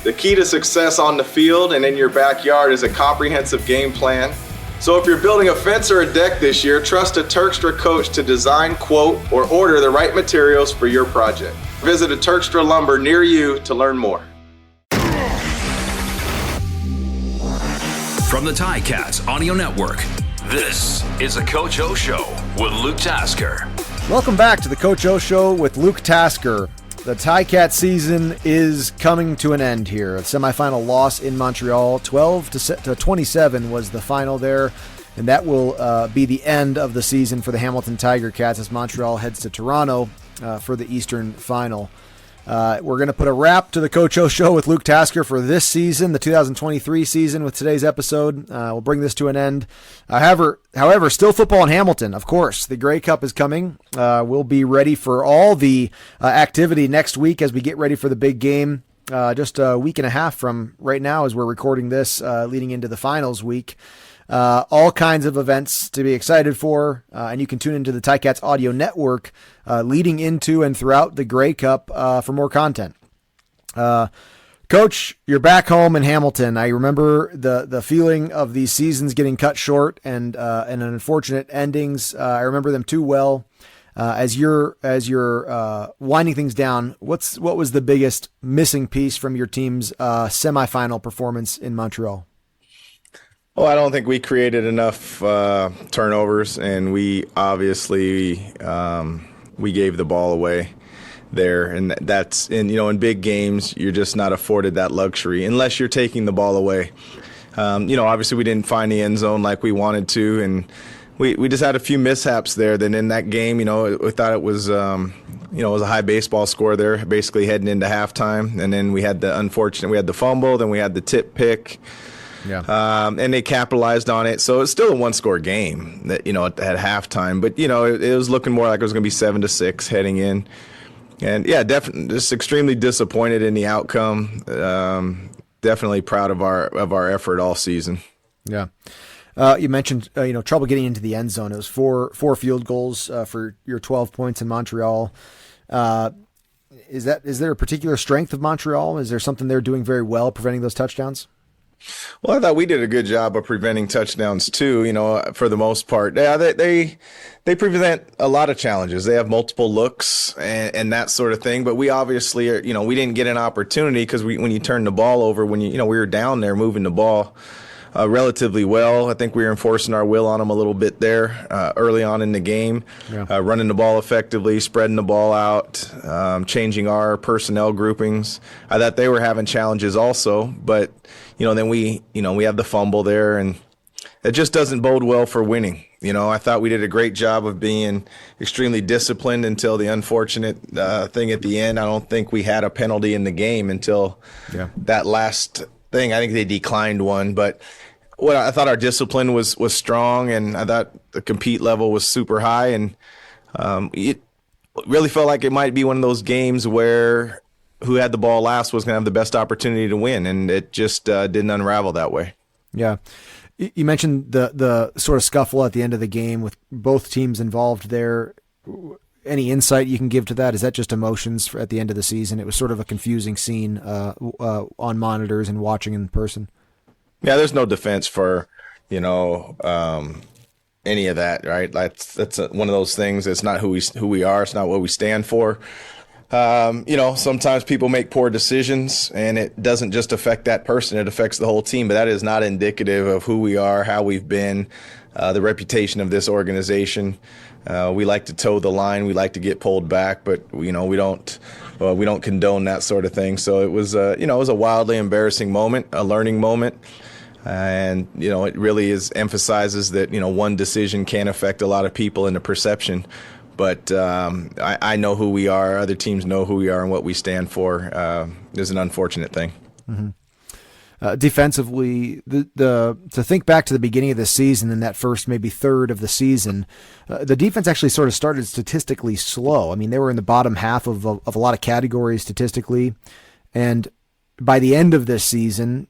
The key to success on the field and in your backyard is a comprehensive game plan. So if you're building a fence or a deck this year, trust a Turkstra coach to design, quote, or order the right materials for your project. Visit a Turkstra Lumber near you to learn more. From the Ticats Audio Network, this is the Coach O Show with Luke Tasker. Welcome back to the Coach O Show with Luke Tasker. The Ticat season is coming to an end here. A semifinal loss in Montreal, 12-27 was the final there, and that will be the end of the season for the Hamilton Tiger Cats as Montreal heads to Toronto for the Eastern Final. We're going to put a wrap to the Coach O Show with Luke Tasker for this season, the 2023 season, with today's episode. We'll bring this to an end. However, still football in Hamilton, of course. The Grey Cup is coming. We'll be ready for all the activity next week as we get ready for the big game. Just a week and a half from right now as we're recording this, leading into the finals week. All kinds of events to be excited for, and you can tune into the Ticats Audio Network leading into and throughout the Grey Cup for more content. Coach, you're back home in Hamilton. I remember the feeling of these seasons getting cut short and unfortunate endings. I remember them too well. As you're winding things down, what was the biggest missing piece from your team's semifinal performance in Montreal? Well, I don't think we created enough turnovers, and we obviously we gave the ball away there, and that's in big games you're just not afforded that luxury unless you're taking the ball away. Obviously we didn't find the end zone like we wanted to, and we just had a few mishaps there. Then in that game, we thought it was it was a high baseball score there, basically heading into halftime, and then we had the fumble, then we had the tip pick. Yeah. And they capitalized on it. So it's still a one-score game that, at halftime. But, it was looking more like it was going to be 7-6 heading in. And, yeah, definitely just extremely disappointed in the outcome. Definitely proud of our effort all season. Yeah. You mentioned, trouble getting into the end zone. It was four field goals for your 12 points in Montreal. Is there a particular strength of Montreal? Is there something they're doing very well preventing those touchdowns? Well, I thought we did a good job of preventing touchdowns too, for the most part. Yeah, they prevent a lot of challenges. They have multiple looks and that sort of thing. But we obviously are, we didn't get an opportunity because when you turn the ball over, we were down there moving the ball relatively well. I think we were enforcing our will on them a little bit there early on in the game, running the ball effectively, spreading the ball out, changing our personnel groupings. I thought they were having challenges also, but then we have the fumble there, and it just doesn't bode well for winning. I thought we did a great job of being extremely disciplined until the unfortunate thing at the end. I don't think we had a penalty in the game until that last thing. I think they declined one, but I thought our discipline was strong, and I thought the compete level was super high, and it really felt like it might be one of those games where who had the ball last was going to have the best opportunity to win, and it just didn't unravel that way. Yeah. You mentioned the sort of scuffle at the end of the game with both teams involved there. Any insight you can give to that? Is that just emotions at the end of the season? It was sort of a confusing scene on monitors and watching in person. Yeah, there's no defense for, any of that, right? That's one of those things. It's not who we are. It's not what we stand for. Sometimes people make poor decisions, and it doesn't just affect that person. It affects the whole team, but that is not indicative of who we are, how we've been, the reputation of this organization. We like to toe the line. We like to get pulled back, but we don't condone that sort of thing. So it was a wildly embarrassing moment, a learning moment. And, it really emphasizes that, one decision can affect a lot of people in the perception. But I know who we are. Other teams know who we are and what we stand for. Is an unfortunate thing. Mm-hmm. Defensively, to think back to the beginning of the season and that first maybe third of the season, the defense actually sort of started statistically slow. I mean, they were in the bottom half of a lot of categories statistically. And by the end of this season,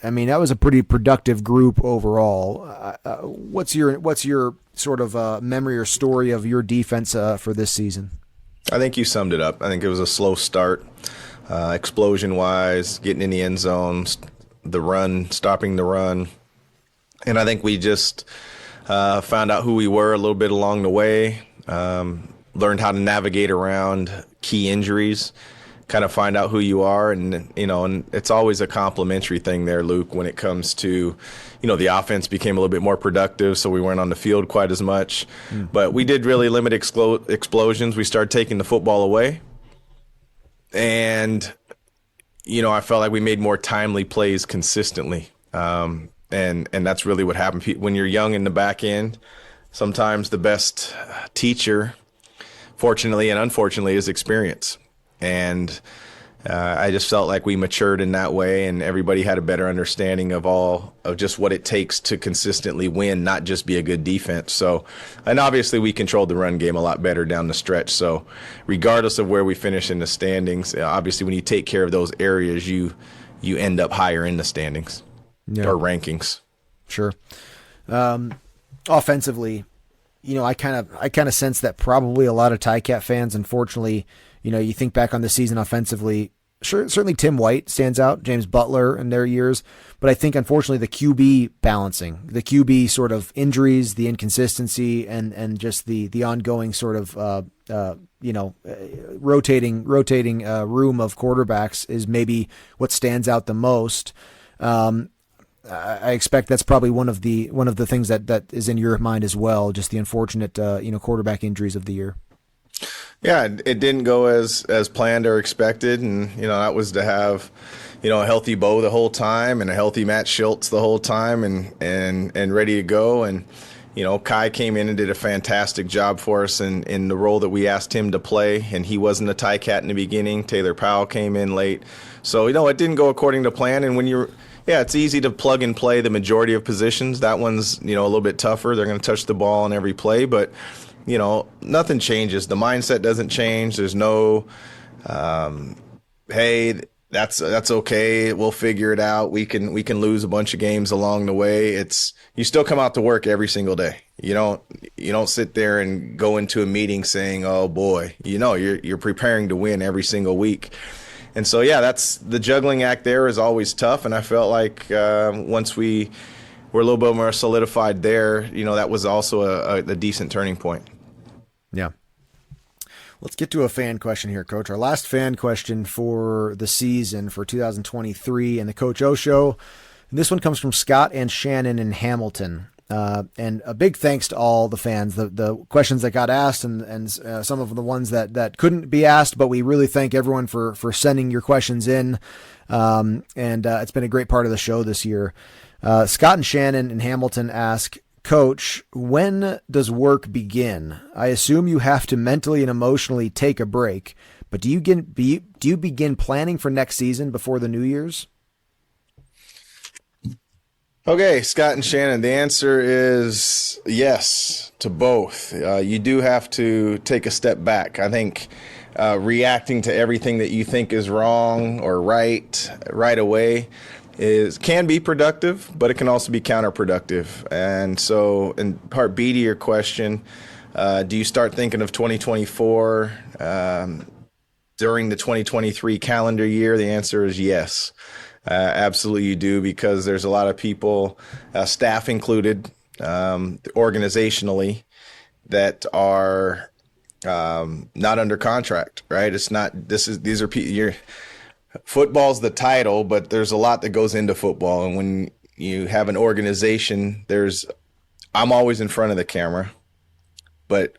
I mean, that was a pretty productive group overall. What's your sort of memory or story of your defense for this season? I think you summed it up. I think it was a slow start. explosion wise, getting in the end zones, the run, stopping the run. And I think we just found out who we were a little bit along the way, learned how to navigate around key injuries, kind of find out who you are. And, and it's always a complimentary thing there, Luke, when it comes to, the offense became a little bit more productive, so we weren't on the field quite as much. But we did really limit explosions. We started taking the football away. And, I felt like we made more timely plays consistently. And that's really what happened. When you're young in the back end, sometimes the best teacher, fortunately and unfortunately, is experience. And I just felt like we matured in that way, and everybody had a better understanding of just what it takes to consistently win, not just be a good defense. So, and obviously we controlled the run game a lot better down the stretch. So regardless of where we finish in the standings, obviously when you take care of those areas, you end up higher in the standings or rankings. Sure. Offensively, I kind of sense that probably a lot of Ticat fans, unfortunately, you think back on the season offensively, sure, certainly Tim White stands out, James Butler in their years, but I think unfortunately the QB balancing, the QB sort of injuries, the inconsistency, and just the ongoing sort of rotating room of quarterbacks is maybe what stands out the most. I expect that's probably one of the things that is in your mind as well, just the unfortunate quarterback injuries of the year. Yeah, it didn't go as planned or expected, and that was to have a healthy Bo the whole time and a healthy Matt Schultz the whole time and ready to go. And Kai came in and did a fantastic job for us in the role that we asked him to play, and he wasn't a Ticat in the beginning. Taylor Powell came in late, so it didn't go according to plan. And when it's easy to plug and play the majority of positions. That one's a little bit tougher. They're going to touch the ball on every play, but nothing changes. The mindset doesn't change. There's no, hey, that's okay. We'll figure it out. We can lose a bunch of games along the way. You still come out to work every single day. You don't sit there and go into a meeting saying, oh boy, you're preparing to win every single week. And so, that's the juggling act there is always tough. And I felt like once we were a little bit more solidified there, that was also a decent turning point. Yeah. Let's get to a fan question here, Coach. Our last fan question for the season for 2023 and the Coach O Show. And this one comes from Scott and Shannon in Hamilton. And a big thanks to all the fans, the questions that got asked and some of the ones that couldn't be asked, but we really thank everyone for sending your questions in. And it's been a great part of the show this year. Scott and Shannon in Hamilton ask, Coach, when does work begin? I assume you have to mentally and emotionally take a break, but do you begin planning for next season before the New Year's? Okay, Scott and Shannon, the answer is yes to both. You do have to take a step back. I think reacting to everything that you think is wrong or right away can be productive, but it can also be counterproductive. And so in part B to your question, do you start thinking of 2024 during the 2023 calendar year? The answer is yes. Absolutely you do, because there's a lot of people, staff included, organizationally, that are not under contract, right? It's not, these are people, football's the title, but there's a lot that goes into football. And when you have an organization, I'm always in front of the camera, but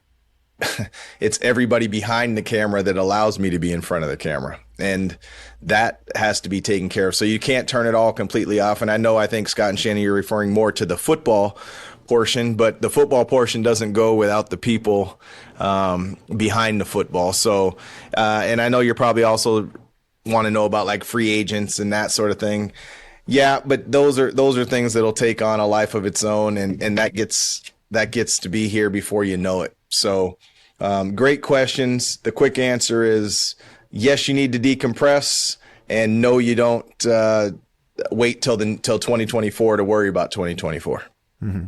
it's everybody behind the camera that allows me to be in front of the camera. And that has to be taken care of. So you can't turn it all completely off. And I think, Scott and Shannon, you're referring more to the football portion, but the football portion doesn't go without the people behind the football. So, and I know you're probably also want to know about like free agents and that sort of thing. Yeah, but those are things that'll take on a life of its own, and that gets to be here before you know it. So, great questions. The quick answer is yes, you need to decompress, and no, you don't wait till 2024 to worry about 2024. Mm-hmm.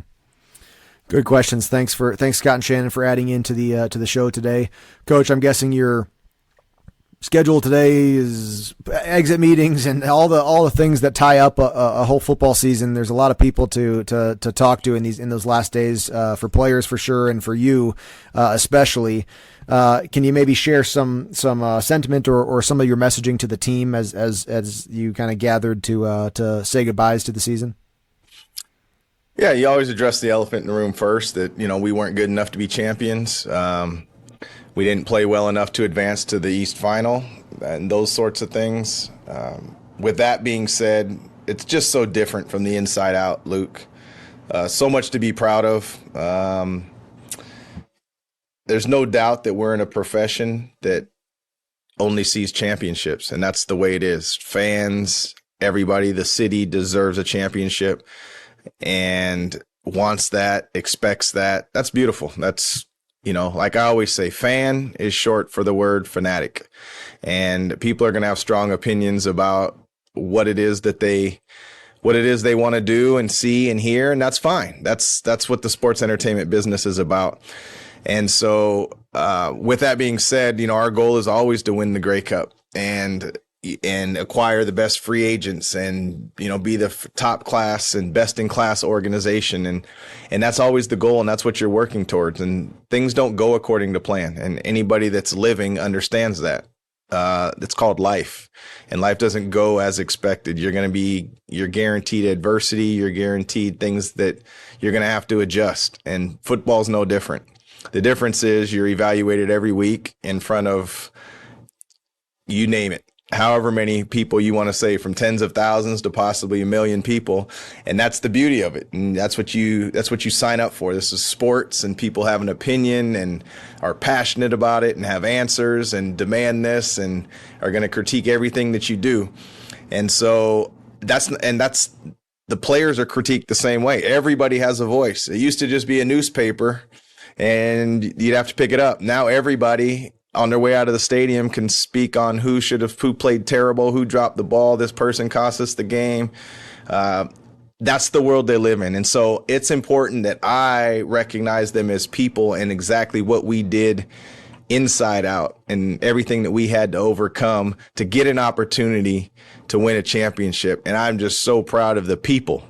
Good questions. Thanks Scott and Shannon for adding into the show today, Coach. I'm guessing you're schedule today is exit meetings and all the things that tie up a whole football season. There's a lot of people to talk to in those last days, for players for sure, and for you especially. Can you maybe share some sentiment or some of your messaging to the team as you kind of gathered to say goodbyes to the season? Yeah, you always address the elephant in the room first, that, we weren't good enough to be champions. We didn't play well enough to advance to the East Final and those sorts of things. With that being said, it's just so different from the inside out, Luke. So much to be proud of. There's no doubt that we're in a profession that only sees championships, and that's the way it is. Fans, everybody, the city deserves a championship and wants that, expects that. That's beautiful. That's, like I always say, fan is short for the word fanatic. And people are going to have strong opinions about what it is they want to do and see and hear, and that's fine. That's what the sports entertainment business is about. And so, with that being said, our goal is always to win the Grey Cup and acquire the best free agents and, be the top class and best in class organization. And that's always the goal. And that's what you're working towards. And things don't go according to plan. And anybody that's living understands that. It's called life, and life doesn't go as expected. You're guaranteed adversity. You're guaranteed things that you're going to have to adjust. And football's no different. The difference is you're evaluated every week in front of, you name it, however many people you want to say, from tens of thousands to possibly a million people. And that's the beauty of it. And that's what you sign up for. This is sports, and people have an opinion and are passionate about it and have answers and demand this and are going to critique everything that you do. And so that's the players are critiqued the same way. Everybody has a voice. It used to just be a newspaper and you'd have to pick it up. Now everybody on their way out of the stadium can speak on who played terrible, who dropped the ball, this person cost us the game. That's the world they live in. And so it's important that I recognize them as people and exactly what we did inside out and everything that we had to overcome to get an opportunity to win a championship. And I'm just so proud of the people,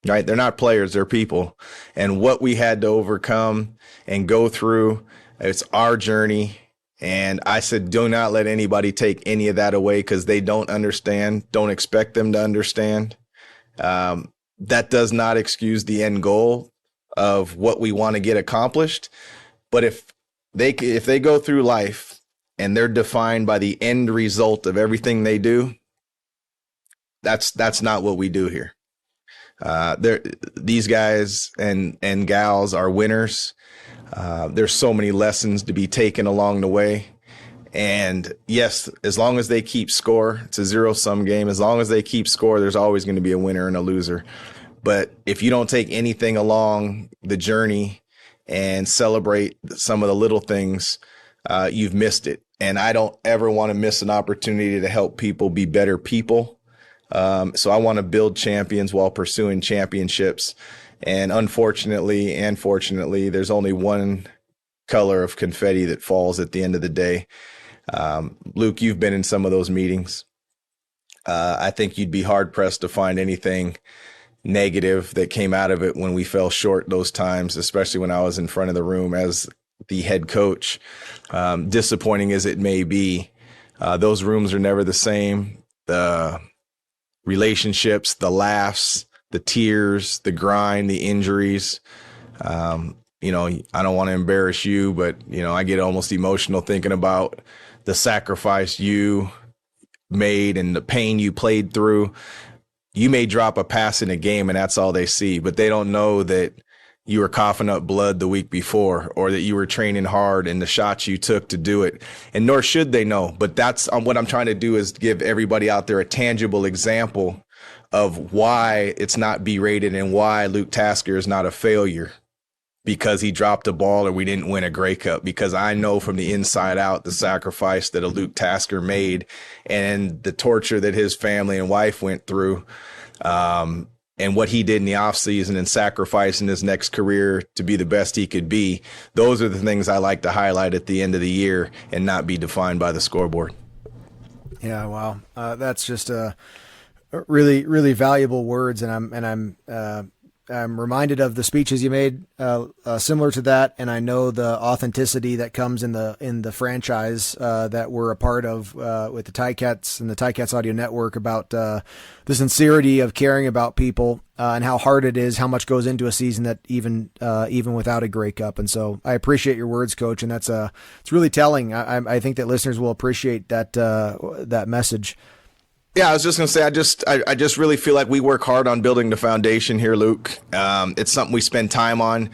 right? They're not players, they're people. And what we had to overcome and go through, it's our journey. And I said, do not let anybody take any of that away, because they don't understand. Don't expect them to understand. That does not excuse the end goal of what we want to get accomplished. But if they go through life and they're defined by the end result of everything they do, that's not what we do here. These guys and gals are winners. There's so many lessons to be taken along the way. And yes, as long as they keep score, it's a zero-sum game. As long as they keep score, there's always going to be a winner and a loser. But if you don't take anything along the journey and celebrate some of the little things, you've missed it. And I don't ever want to miss an opportunity to help people be better people. So I want to build champions while pursuing championships. And unfortunately and fortunately, there's only one color of confetti that falls at the end of the day. Luke, you've been in some of those meetings. I think you'd be hard pressed to find anything negative that came out of it when we fell short those times, especially when I was in front of the room as the head coach. Disappointing as it may be, those rooms are never the same. The relationships, the laughs, the tears, the grind, the injuries. I don't want to embarrass you, but, I get almost emotional thinking about the sacrifice you made and the pain you played through. You may drop a pass in a game and that's all they see, but they don't know that you were coughing up blood the week before, or that you were training hard and the shots you took to do it. And nor should they know. But that's what I'm trying to do, is give everybody out there a tangible example of why it's not B-rated and why Luke Tasker is not a failure because he dropped a ball or we didn't win a Grey Cup. Because I know from the inside out the sacrifice that a Luke Tasker made and the torture that his family and wife went through, and what he did in the offseason and sacrificing his next career to be the best he could be. Those are the things I like to highlight at the end of the year and not be defined by the scoreboard. Yeah, wow, that's just really, really valuable words, and I'm reminded of the speeches you made similar to that, and I know the authenticity that comes in the franchise that we're a part of with the Ticats and the Ticats Audio Network about the sincerity of caring about people and how hard it is, how much goes into a season that even without a Grey Cup. And so I appreciate your words, Coach, and it's really telling. I think that listeners will appreciate that message. Yeah, I was just going to say, I just really feel like we work hard on building the foundation here, Luke. It's something we spend time on.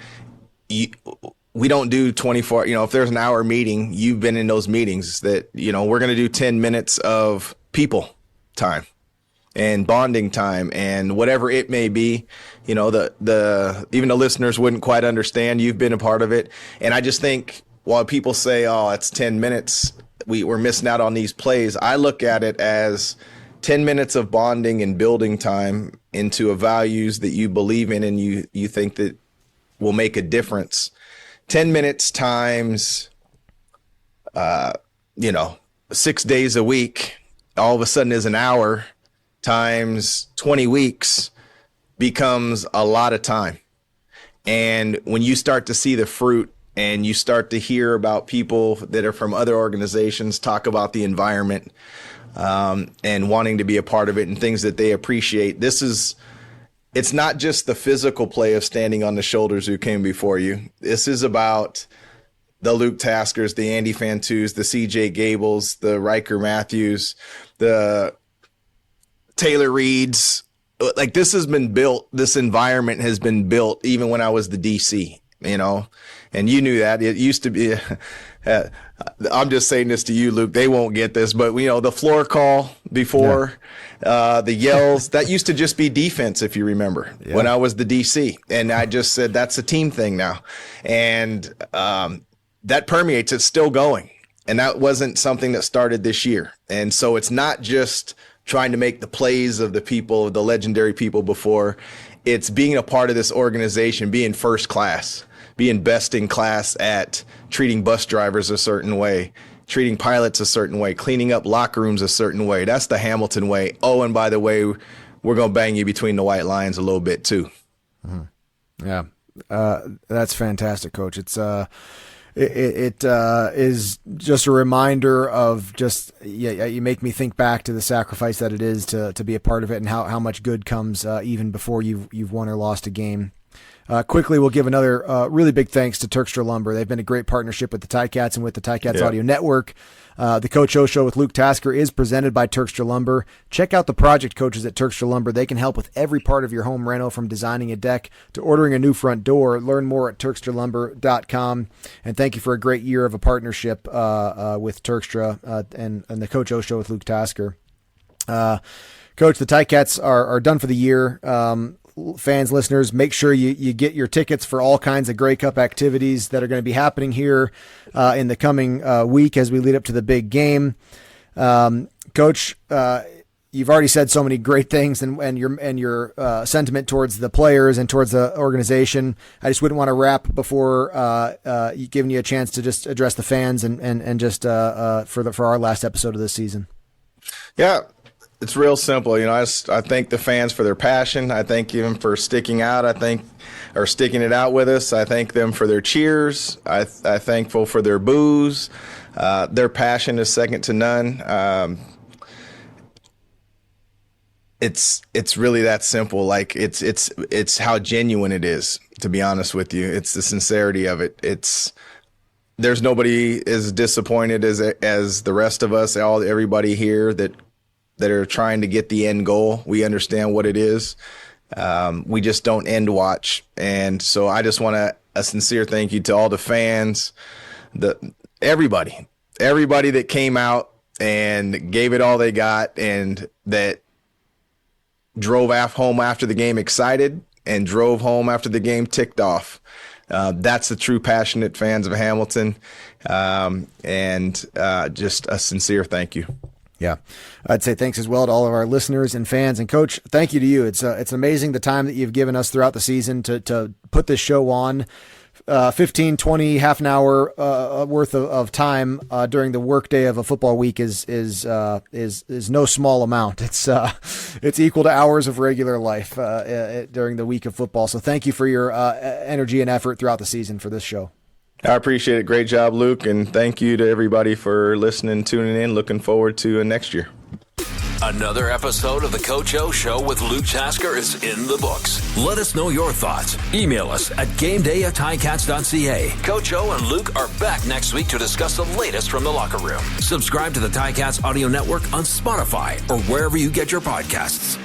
We don't do 24, if there's an hour meeting, you've been in those meetings that, we're going to do 10 minutes of people time and bonding time and whatever it may be. Even the listeners wouldn't quite understand. You've been a part of it. And I just think while people say, oh, it's 10 minutes, we're missing out on these plays. I look at it as 10 minutes of bonding and building time into a values that you believe in and you think that will make a difference. 10 minutes times, 6 days a week, all of a sudden is an hour times 20 weeks becomes a lot of time. And when you start to see the fruit and you start to hear about people that are from other organizations talk about the environment, and wanting to be a part of it and things that they appreciate. It's not just the physical play of standing on the shoulders who came before you. This is about the Luke Taskers, the Andy Fantus, the CJ Gables, the Riker Matthews, the Taylor Reeds. Like, this has been built. This environment has been built even when I was the DC, and you knew that. It used to be, I'm just saying this to you, Luke, they won't get this, but the floor call before, the yells, that used to just be defense, if you remember, when I was the DC. And I just said, that's a team thing now. And that permeates. It's still going. And that wasn't something that started this year. And so it's not just trying to make the plays of the people, the legendary people before. It's being a part of this organization, being first class, being best in class at treating bus drivers a certain way, treating pilots a certain way, cleaning up locker rooms a certain way. That's the Hamilton way. Oh, and by the way, we're going to bang you between the white lines a little bit too. Mm-hmm. Yeah. That's fantastic, Coach. It's it is just a reminder of you make me think back to the sacrifice that it is to be a part of it and how much good comes even before you've won or lost a game. Quickly, we'll give another really big thanks to Terkstra Lumber. They've been a great partnership with the Ticats and with the Ticats Audio Network. The Coach O Show with Luke Tasker is presented by Terkstra Lumber. Check out the project coaches at Terkstra Lumber. They can help with every part of your home reno, from designing a deck to ordering a new front door. Learn more at TerkstraLumber.com. And thank you for a great year of a partnership with Terkstra and the Coach O Show with Luke Tasker. Coach, the Ticats are done for the year. Fans, listeners, make sure you get your tickets for all kinds of Grey Cup activities that are going to be happening here in the coming week as we lead up to the big game. Coach, you've already said so many great things and your sentiment towards the players and towards the organization. I just wouldn't want to wrap before giving you a chance to just address the fans and just for our last episode of this season. Yeah. It's real simple. I thank the fans for their passion. I thank them for sticking out. Or sticking it out with us. I thank them for their cheers. I'm thankful for their boos. Their passion is second to none. It's really that simple. Like it's how genuine it is, to be honest with you. It's the sincerity of it. There's nobody as disappointed as the rest of us, everybody here that are trying to get the end goal. We understand what it is. We just don't end watch. And so I just want a sincere thank you to all the fans, everybody that came out and gave it all they got and that drove home after the game excited and drove home after the game ticked off. That's the true passionate fans of Hamilton. And just a sincere thank you. Yeah, I'd say thanks as well to all of our listeners and fans. And Coach, thank you to you. It's amazing the time that you've given us throughout the season to put this show on, 15, 20, half an hour worth of time during the workday of a football week is no small amount. It's equal to hours of regular life during the week of football. So thank you for your energy and effort throughout the season for this show. I appreciate it. Great job, Luke, and thank you to everybody for listening, tuning in. Looking forward to next year. Another episode of the Coach O Show with Luke Tasker is in the books. Let us know your thoughts. Email us at gameday@ticats.ca. Coach O and Luke are back next week to discuss the latest from the locker room. Subscribe to the Ticats Audio Network on Spotify or wherever you get your podcasts.